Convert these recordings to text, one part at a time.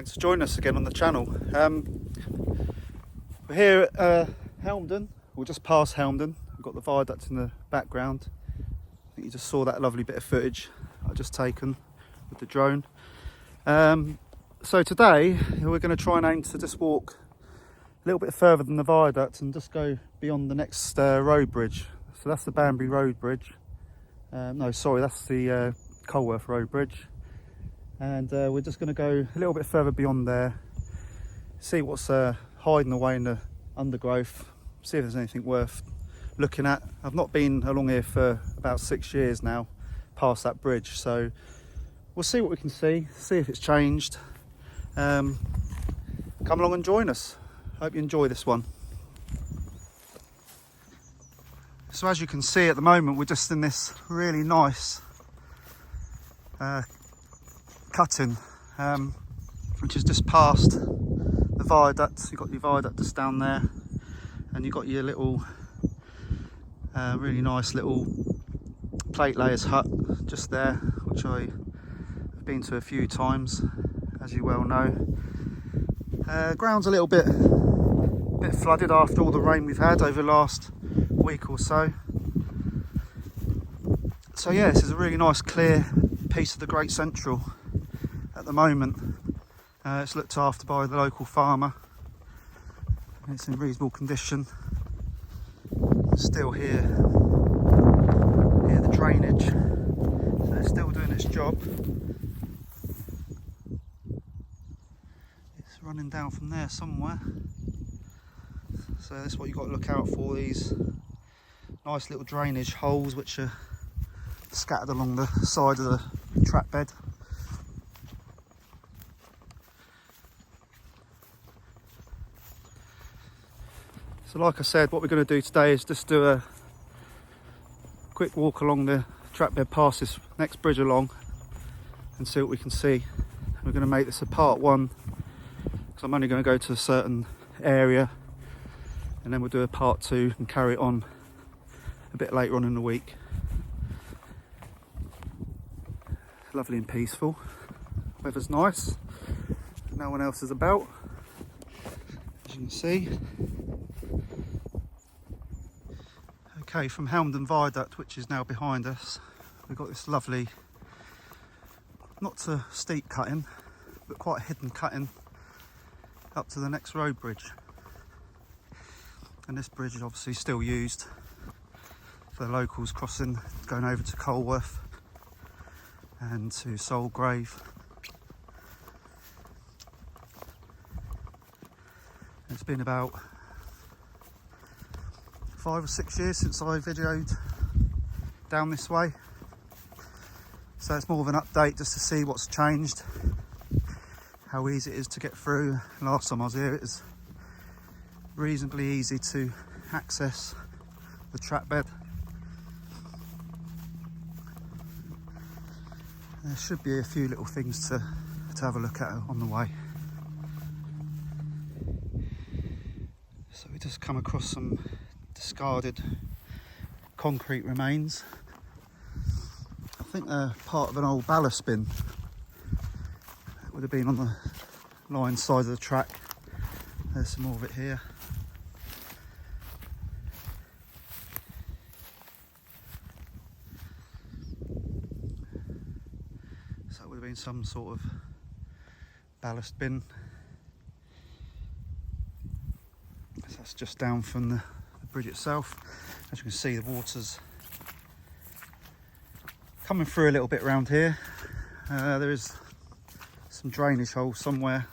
thanks for joining us again on the channel. We're here at Helmdon, we're just past Helmdon. We've got the viaduct in the background. I think you just saw that lovely bit of footage I've just taken with the drone. So today we're going to try and aim to just walk a little bit further than the viaduct and just go beyond the next road bridge. So that's the Banbury Road Bridge. No, sorry, that's the Colworth Road Bridge. And we're just going to go a little bit further beyond there, see what's hiding away in the undergrowth, see if there's anything worth looking at. I've not been along here for about 6 years now, past that bridge, so we'll see what we can see if it's changed. Come along and join us. Hope you enjoy this one. So as you can see at the moment, we're just in this really nice cutting, which is just past the viaduct. You've got your viaduct just down there, and you've got your little really nice little plate layers hut just there, which I have been to a few times, as you well know. Ground's a little bit flooded after all the rain we've had over the last week or so. So yeah, this is a really nice clear piece of the Great Central at the moment. It's looked after by the local farmer. It's in reasonable condition. Still hear the drainage, so it's still doing its job. It's running down from there somewhere. So that's what you've got to look out for, these nice little drainage holes which are scattered along the side of the track bed. So like I said, what we're going to do today is just do a quick walk along the track bed past this next bridge along and see what we can see. We're going to make this a part one, because I'm only going to go to a certain area, and then we'll do a part two and carry it on a bit later on in the week. Lovely and peaceful. Weather's nice. No one else is about, as you can see. Okay, from Helmdon Viaduct, which is now behind us, we've got this lovely, not a steep cutting, but quite a hidden cutting up to the next road bridge. And this bridge is obviously still used for the locals crossing, going over to Colworth and to Soulgrave. It's been about 5 or 6 years since I videoed down this way, so it's more of an update just to see what's changed, how easy it is to get through. Last time I was here, it was reasonably easy to access the track bed. There should be a few little things to have a look at on the way. So we just come across some discarded concrete remains. I think they're part of an old ballast bin. It would have been on the line side of the track. There's some more of it here. So it would have been some sort of ballast bin. So that's just down from the bridge itself. As you can see, the water's coming through a little bit around here. There is some drainage holes somewhere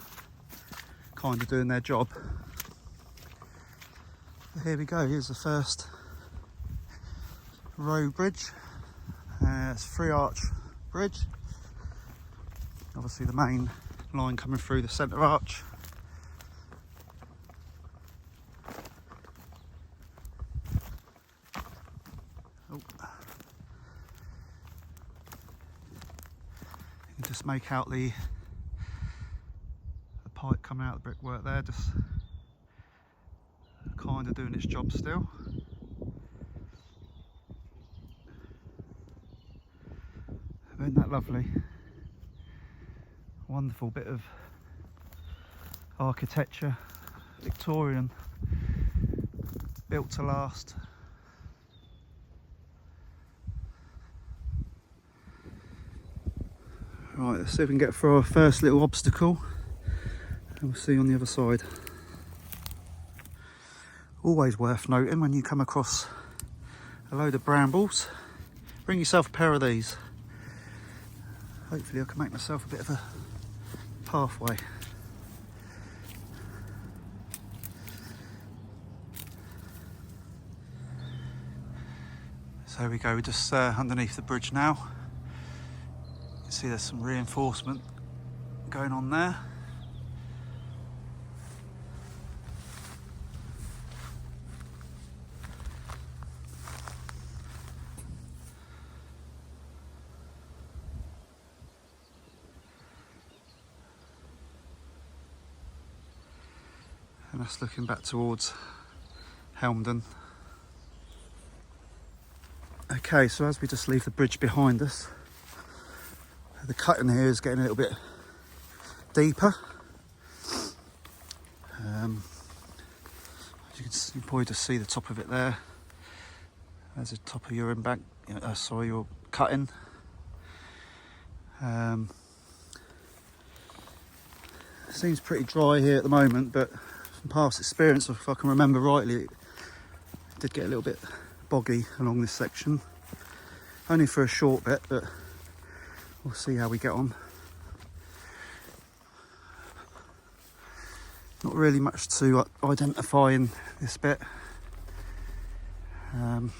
kind of doing their job. But here we go, here's the first road bridge. It's a 3-arch bridge. Obviously the main line coming through the centre arch. Oh. You can just make out the pipe coming out of the brickwork there, just kind of doing its job still. Isn't that lovely? Wonderful bit of architecture, Victorian, built to last. Right, let's see if we can get through our first little obstacle and we'll see you on the other side. Always worth noting when you come across a load of brambles, bring yourself a pair of these. Hopefully I can make myself a bit of a pathway. So here we go, we're just underneath the bridge now. You can see there's some reinforcement going on there. And that's looking back towards Helmdon. Okay, so as we just leave the bridge behind us, the cutting here is getting a little bit deeper. As you can probably just see the top of it there. There's the top of your embank, your cutting. Seems pretty dry here at the moment, but from past experience, if I can remember rightly, it did get a little bit boggy along this section. Only for a short bit, but we'll see how we get on. Not really much to identify in this bit. Might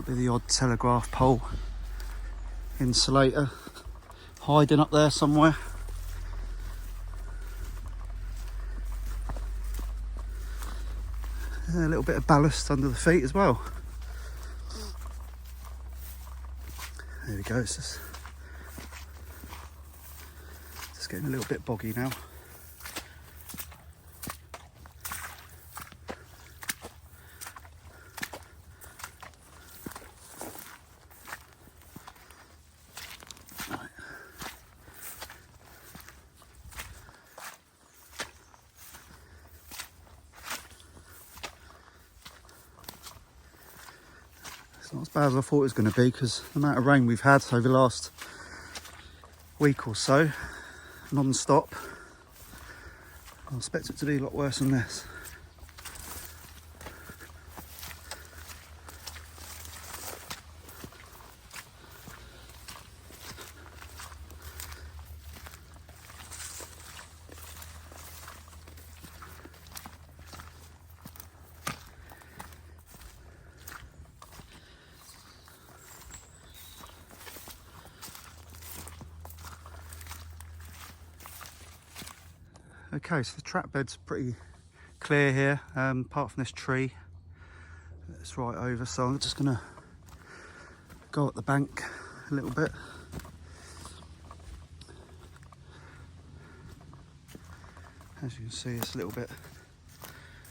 be the odd telegraph pole insulator hiding up there somewhere. A little bit of ballast under the feet as well. There we go, it's just getting a little bit boggy now. Right. It's not as bad as I thought it was going to be, because the amount of rain we've had over the last week or so, non-stop, I expect it to be a lot worse than this. Okay, so the track bed's pretty clear here, apart from this tree that's right over, so I'm just going to go up the bank a little bit. As you can see, it's a little bit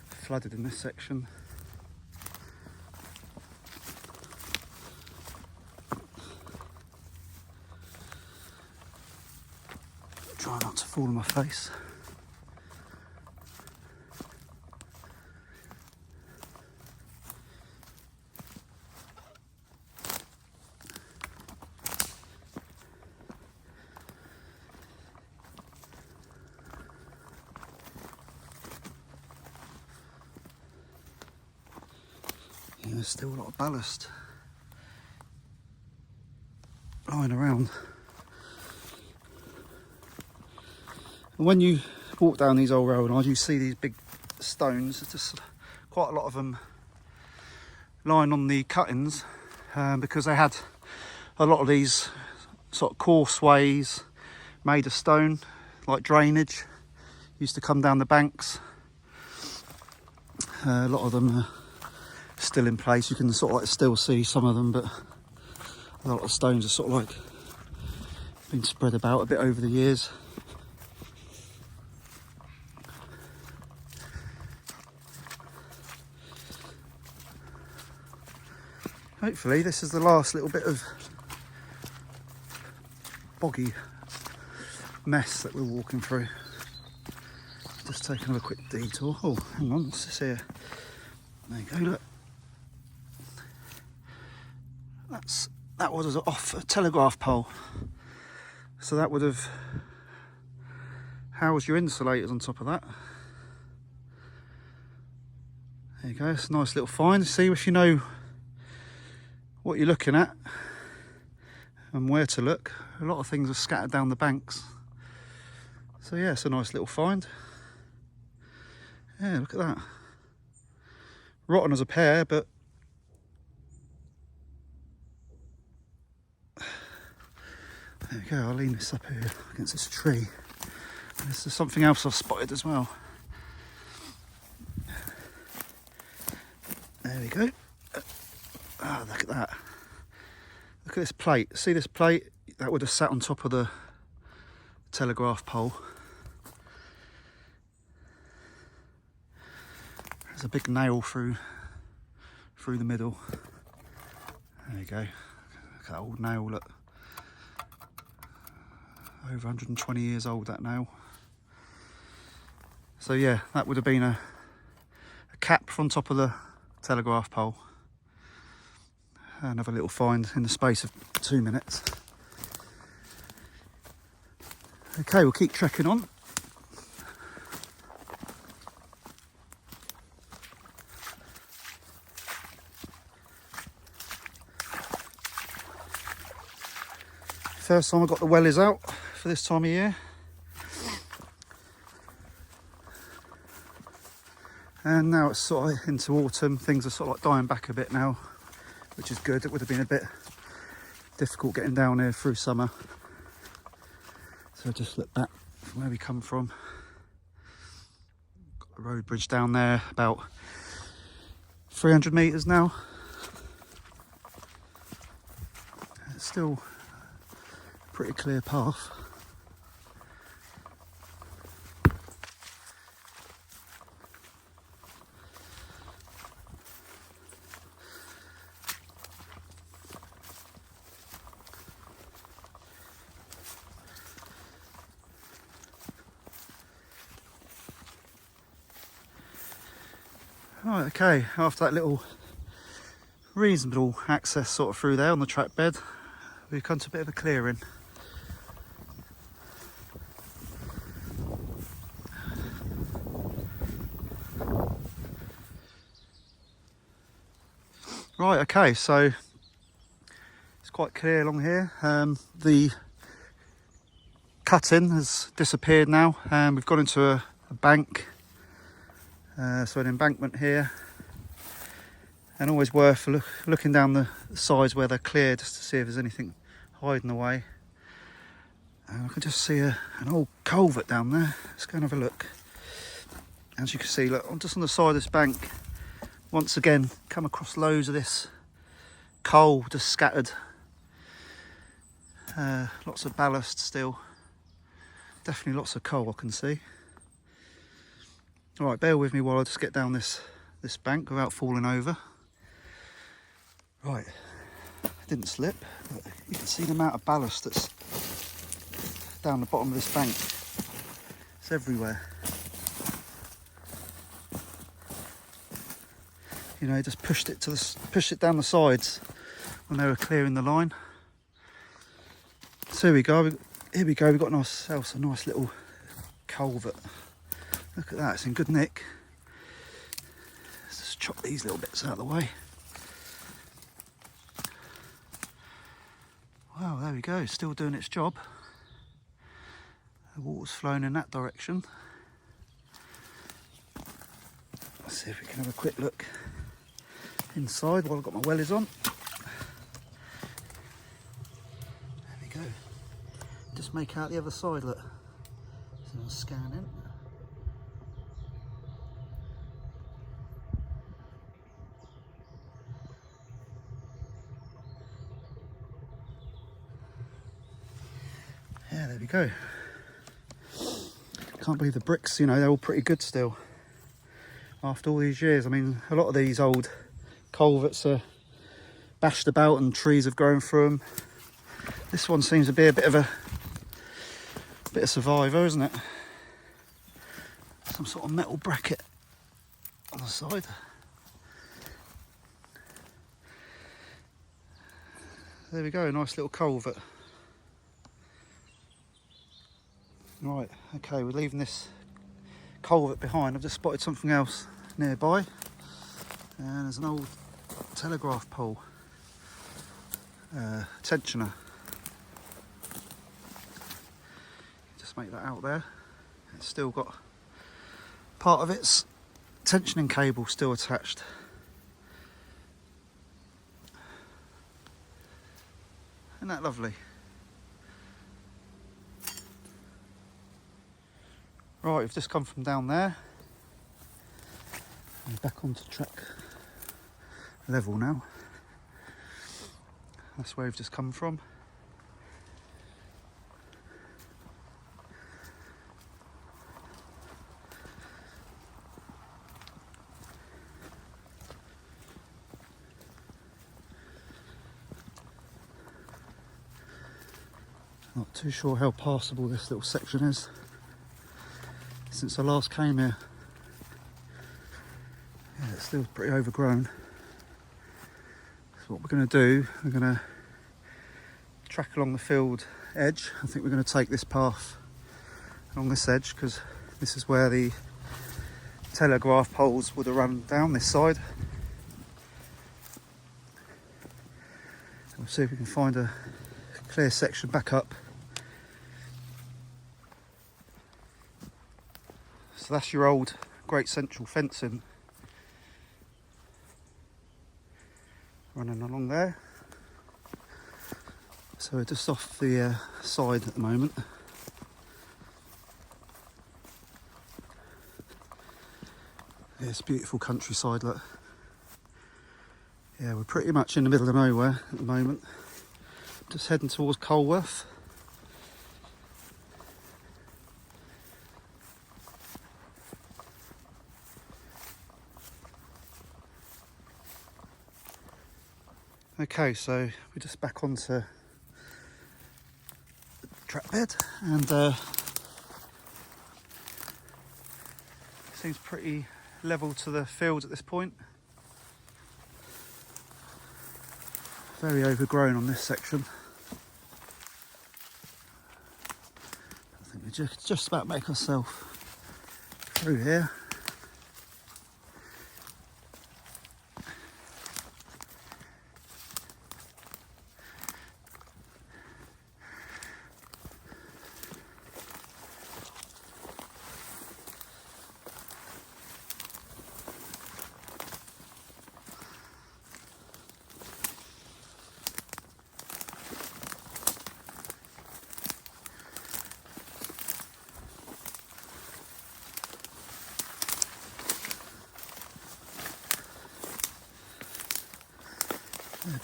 flooded in this section. Try not to fall on my face. There's still a lot of ballast lying around. And when you walk down these old rail lines, you see these big stones. There's just quite a lot of them lying on the cuttings, because they had a lot of these sort of causeway's made of stone, like drainage, used to come down the banks. A lot of them are still in place. You can sort of like still see some of them, but a lot of stones are sort of like been spread about a bit over the years. Hopefully this is the last little bit of boggy mess that we're walking through. Just take another quick detour. Oh, hang on, what's this here? There you go, look. That was off a telegraph pole. So that would have housed your insulators on top of that. There you go, it's a nice little find. See, if you know what you're looking at and where to look, a lot of things are scattered down the banks. So yeah, it's a nice little find. Yeah, look at that. Rotten as a pear, but there we go. I'll lean this up here against this tree. This is something else I've spotted as well. There we go. Ah, look at that. Look at this plate. See this plate? That would have sat on top of the telegraph pole. There's a big nail through the middle. There you go. Look at that old nail, look. Over 120 years old, that nail. So yeah, that would have been a cap from top of the telegraph pole. Another little find in the space of 2 minutes. Okay, we'll keep trekking on. First time I got the wellies out for this time of year. And now it's sort of into autumn, things are sort of like dying back a bit now, which is good. It would have been a bit difficult getting down here through summer. So just look back from where we come from. Got the road bridge down there, about 300 metres now. It's still a pretty clear path. Right, okay, after that little reasonable access sort of through there on the track bed, we've come to a bit of a clearing. Right, okay, so it's quite clear along here. The cutting has disappeared now, and we've gone into a bank. So an embankment here, and always worth looking down the sides where they're clear just to see if there's anything hiding away. And I can just see an old culvert down there. Let's go and have a look. As you can see, look, I'm just on the side of this bank. Once again, come across loads of this coal just scattered. Lots of ballast still. Definitely lots of coal I can see. All right, bear with me while I just get down this bank without falling over. Right, I didn't slip, but you can see the amount of ballast that's down the bottom of this bank. It's everywhere. You know, just pushed it down the sides when they were clearing the line. So here we go. We've got ourselves a nice little culvert. Look at that, it's in good nick. Let's just chop these little bits out of the way. Wow, there we go, still doing its job. The water's flowing in that direction. Let's see if we can have a quick look inside while I've got my wellies on. There we go. Just make out the other side, look. So I'm scanning. Yeah, there we go. Can't believe the bricks, you know, they're all pretty good still. After all these years, I mean, a lot of these old culverts are bashed about and trees have grown through them. This one seems to be a bit Bit of Survivor, isn't it? Some sort of metal bracket on the side. There we go, a nice little culvert. Right, okay, we're leaving this culvert behind. I've just spotted something else nearby, and there's an old telegraph pole, tensioner. Just make that out there. It's still got part of its tensioning cable still attached. Isn't that lovely? Right, we've just come from down there and back onto track level now. That's where we've just come from. Not too sure how passable this little section is. Since I last came here, yeah, it's still pretty overgrown. So what we're going to do, we're going to track along the field edge. I think we're going to take this path along this edge because this is where the telegraph poles would have run down this side. We'll see if we can find a clear section back up. So that's your old Great Central fencing running along there. So we're just off the side at the moment. Yeah, it's beautiful countryside, look. Yeah, we're pretty much in the middle of nowhere at the moment. Just heading towards Colworth. Okay, so we're just back onto the track bed, and seems pretty level to the fields at this point. Very overgrown on this section. I think we just about make ourselves through here.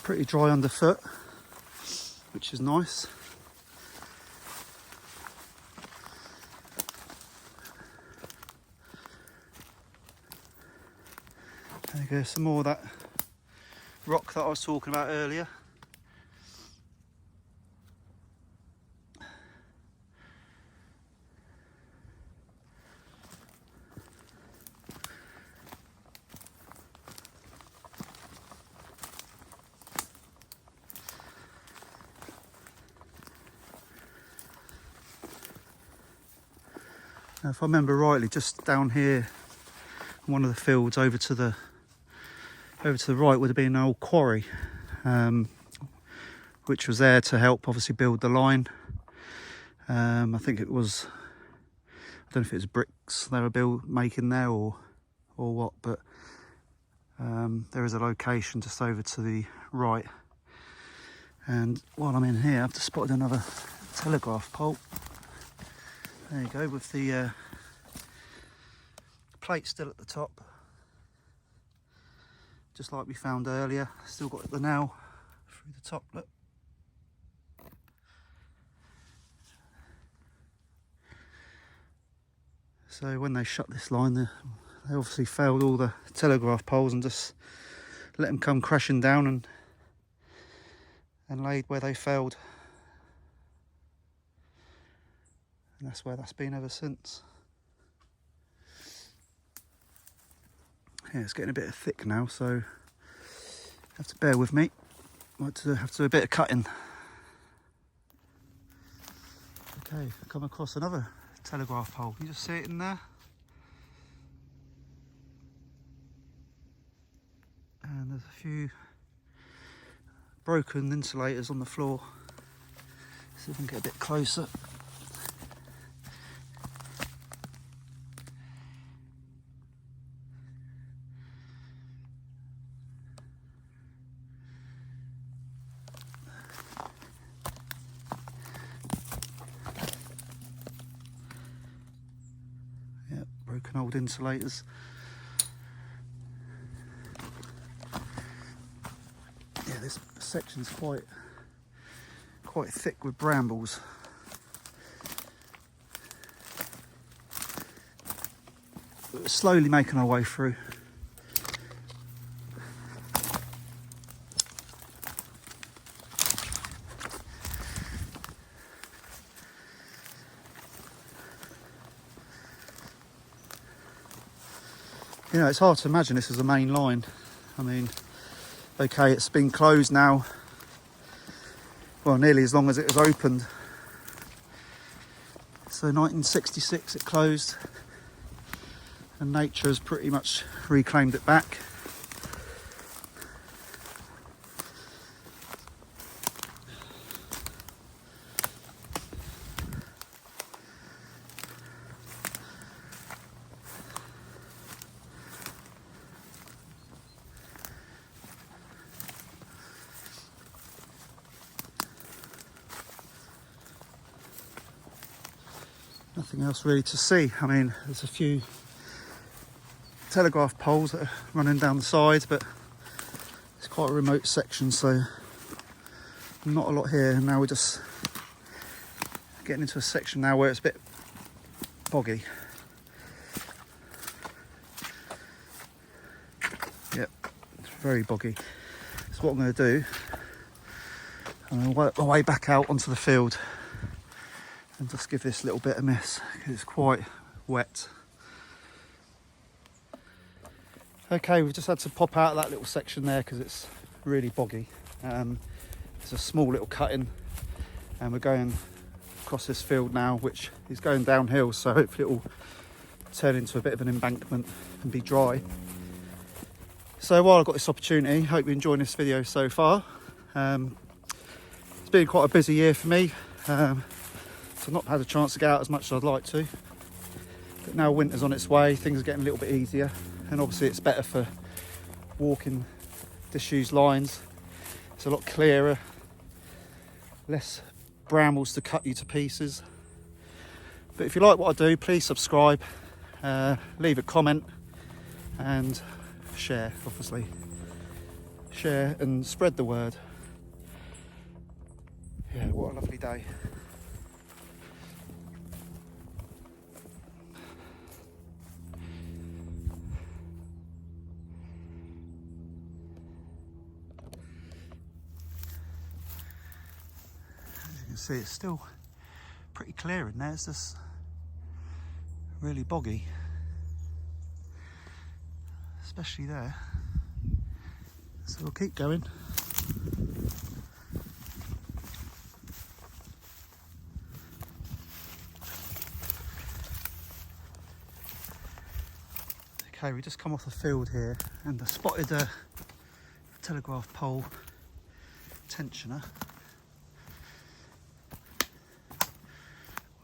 Pretty dry underfoot, which is nice. There you go, some more of that rock that I was talking about earlier. Now, if I remember rightly, just down here, one of the fields over to the right would have been an old quarry, which was there to help obviously build the line. I think it was, I don't know if it was bricks they were making there or what, but there is a location just over to the right. And while I'm in here, I've just spotted another telegraph pole. There you go, with the plate still at the top, just like we found earlier. Still got the nail through the top, look. So when they shut this line, they obviously failed all the telegraph poles and just let them come crashing down and laid where they failed. and that's where that's been ever since. Yeah, it's getting a bit thick now, so you have to bear with me. Might have to do a bit of cutting. Okay, I come across another telegraph pole. Can you just see it in there? And there's a few broken insulators on the floor. See if I can get a bit closer. Yep, broken old insulators. Yeah, this section's quite thick with brambles. We're slowly making our way through. You know, it's hard to imagine this is a main line. I mean, okay, it's been closed now, well, nearly as long as it was opened. So 1966 it closed, and nature has pretty much reclaimed it back. Nothing else really to see. I mean, there's a few telegraph poles that are running down the side, but it's quite a remote section, so not a lot here. And now we're just getting into a section now where it's a bit boggy. Yep, it's very boggy. So what I'm going to do, I'm going to work my way back out onto the field and just give this little bit a miss because it's quite wet. Okay, we've just had to pop out of that little section there because it's really boggy. It's a small little cut-in, and we're going across this field now, which is going downhill, so hopefully it will turn into a bit of an embankment and be dry. So while I've got this opportunity, hope you're enjoying this video so far. It's been quite a busy year for me. So I've not had a chance to get out as much as I'd like to. But now winter's on its way, things are getting a little bit easier. And obviously it's better for walking disused lines. It's a lot clearer, less brambles to cut you to pieces. But if you like what I do, please subscribe, leave a comment and share, obviously. Share and spread the word. Yeah, what a lovely day. You can see it's still pretty clear in there. It's just really boggy, especially there. So we'll keep going. Okay, we just come off the field here and I spotted a telegraph pole tensioner.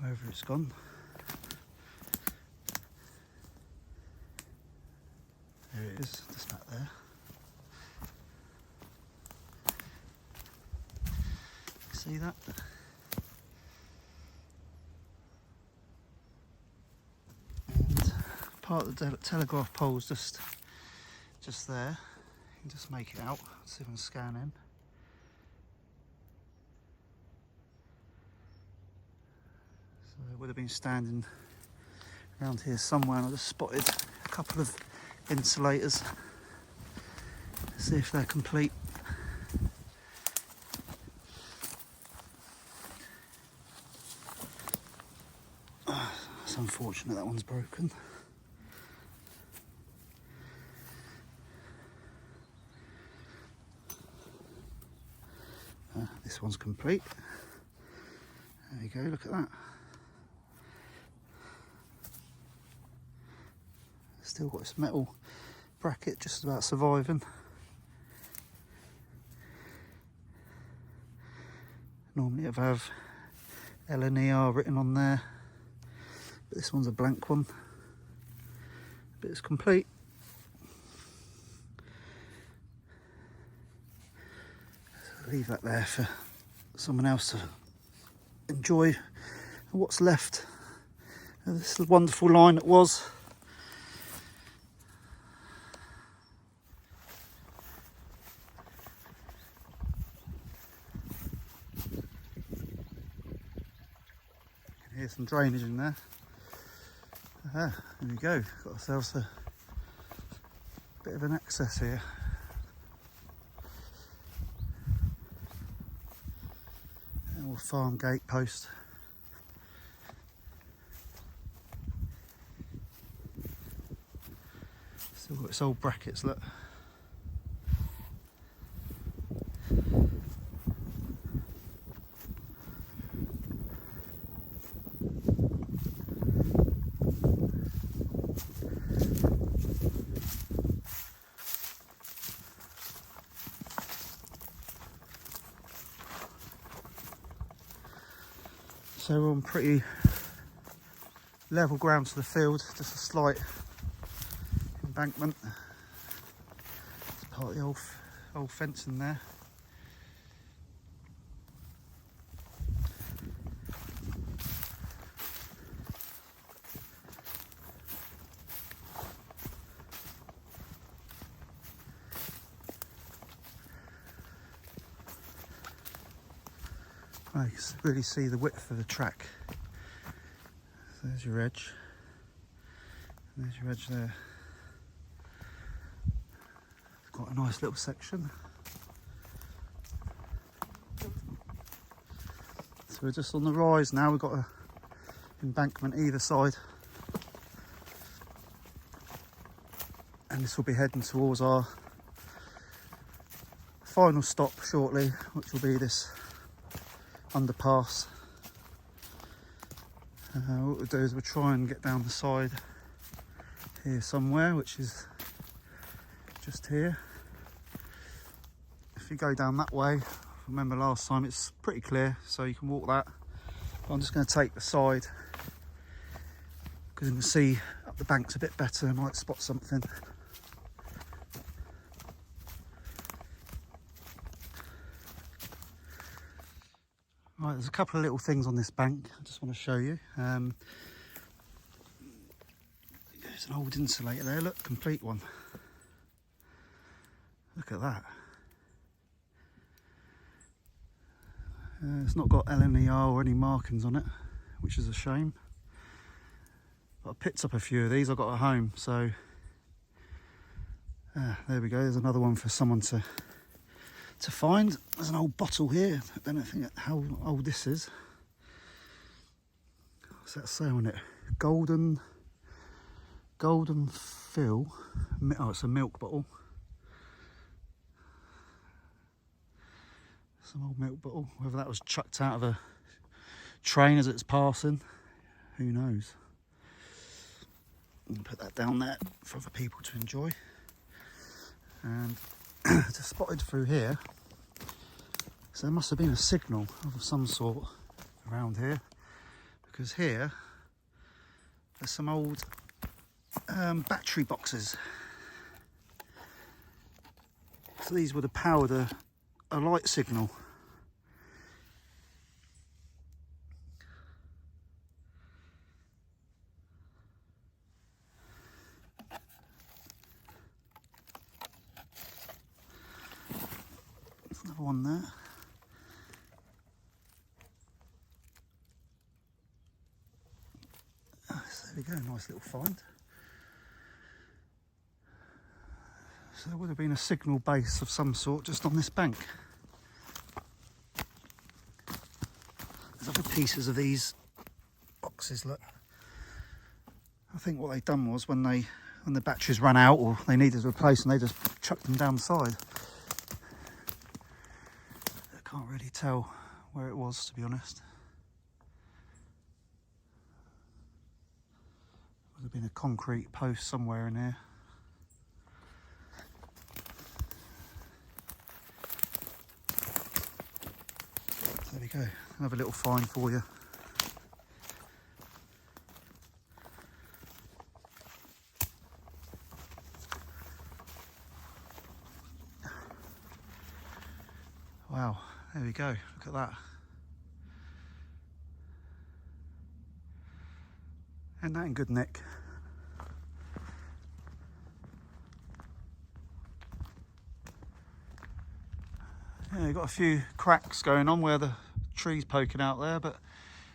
Wherever it's gone. There it is, just back there. See that? And part of the telegraph pole is just there. You can just make it out. Let's see if I can scan in. It would have been standing around here somewhere, and I just spotted a couple of insulators. See if they're complete. unfortunate that one's broken. This one's complete. There you go, look at that. Still got this metal bracket just about surviving. Normally I'd have LNER written on there, but this one's a blank one. But it's complete. So leave that there for someone else to enjoy what's left of this wonderful line that was. Here's some drainage in there. There we go, got ourselves a bit of an access here. A little farm gate post. Still got its old brackets, look. So we're on pretty level ground to the field, just a slight embankment. It's part of the old fence in there. Oh, you can really see the width of the track. So there's your edge. And there's your edge there. It's got a nice little section. So we're just on the rise now. We've got an embankment either side. And this will be heading towards our final stop shortly, which will be this underpass. What we'll do is we'll try and get down the side here somewhere, which is just here. If you go down that way, remember last time, it's pretty clear, so you can walk that. But I'm just going to take the side because you can see up the banks a bit better. I might spot something. Right, there's a couple of little things on this bank I just want to show you. There's an old insulator there, look, complete one. Look at that. It's not got LNER or any markings on it, which is a shame. But I picked up a few of these I got at home, so there we go, there's another one for someone to find. There's an old bottle here. I don't know how old this is. What's that say on it? Golden fill. Oh, it's a milk bottle. Some old milk bottle. Whether that was chucked out of a train as it's passing, who knows? I'll put that down there for other people to enjoy. And just spotted through here, so there must have been a signal of some sort around here, because here there's some old battery boxes. So these would have powered a light signal. There's another one there. So there we go, nice little find. So there would have been a signal base of some sort just on this bank. There's other pieces of these boxes, look. I think what they done was when the batteries ran out or they needed replacing, they just chucked them down the side. I can't really tell where it was, to be honest. Would have been a concrete post somewhere in here. There we go, another little find for you. Wow, there we go, look at that. Isn't that in good nick? Yeah, you've got a few cracks going on where the tree's poking out there, but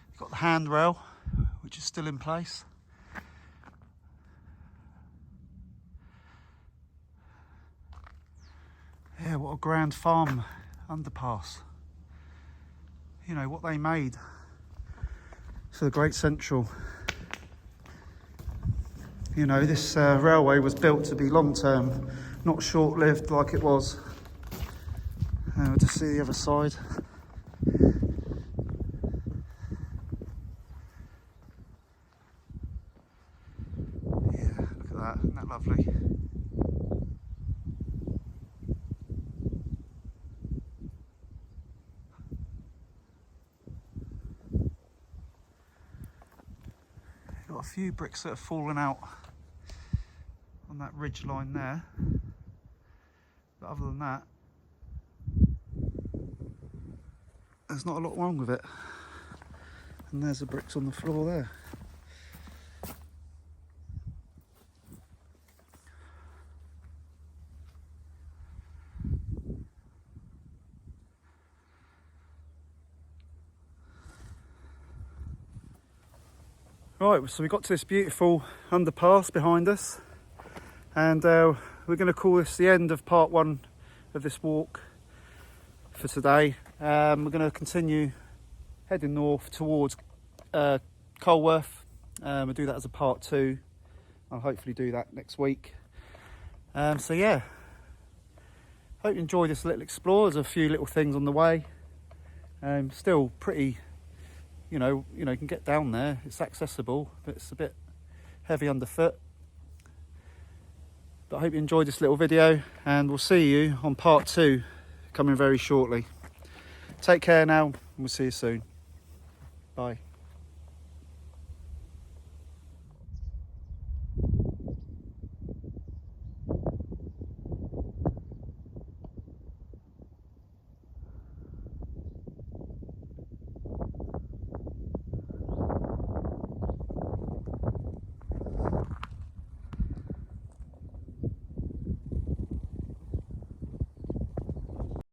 you've got the handrail, which is still in place. Yeah, what a grand farm underpass. You know, what they made for the Great Central. You know, this railway was built to be long-term, not short-lived like it was. We'll just see the other side. Yeah, look at that, isn't that lovely? Got a few bricks that have fallen out on that ridge line there, but other than that, there's not a lot wrong with it. And there's the bricks on the floor there. Right, so we got to this beautiful underpass behind us, and we're going to call this the end of part one of this walk for today. We're going to continue heading north towards Colworth. We'll do that as a part two. I'll hopefully do that next week. So yeah, hope you enjoyed this little explore. There's a few little things on the way. Still pretty, you know, you can get down there. It's accessible, but it's a bit heavy underfoot. But I hope you enjoyed this little video, and we'll see you on part two coming very shortly. Take care now, and we'll see you soon. Bye.